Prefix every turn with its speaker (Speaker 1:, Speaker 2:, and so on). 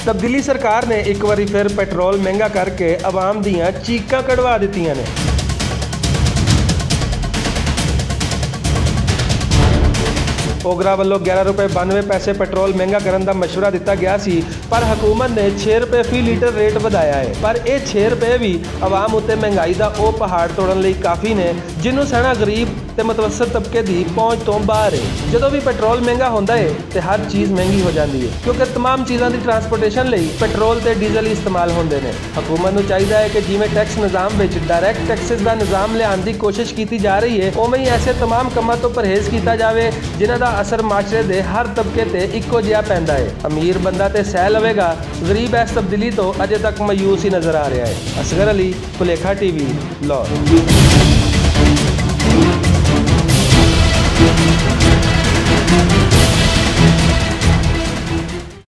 Speaker 1: तब्दीली सरकार ने एक बार फिर पेट्रोल महंगा करके आवाम दियां चीकां कढ़वा दित्तियां ने। ओगरा वालों 11 रुपए 92 पैसे पेट्रोल महंगा करने का मशवरा दिता गया सी, पर हुकूमत ने 6 रुपए फी लीटर रेट बढ़ाया है। पर यह 6 रुपए भी आवाम उत्ते महंगाई का वह पहाड़ तोड़न लई काफ़ी ने जिन्हों सहना गरीब ते मतवसत तबके की पहुँच तो बाहर है। जदों भी पेट्रोल महंगा होता है तो हर चीज़ महंगी हो जाती है, क्योंकि तमाम चीज़ों की ट्रांसपोर्टेशन लई पेट्रोल ते डीजल ही इस्तेमाल होंदे ने। हुकूमत नूं चाहिदा है कि जिवें टैक्स निज़ाम में डायरैक्ट टैक्सेस का निज़ाम लियाउण की कोशिश की जा रही है, उवें ही ऐसे तमाम कामों तो परहेज़ किया जाए जिन्हां दा असर माशरे दे हर तबके ते इक्को जिहा पैंदा है। अमीर बंदा ते सह लवेगा, गरीब इस तब्दीली तो अजे तक मायूस ही नज़र आ रहा है। असगर अली, भुलेखा टीवी, लाहौर।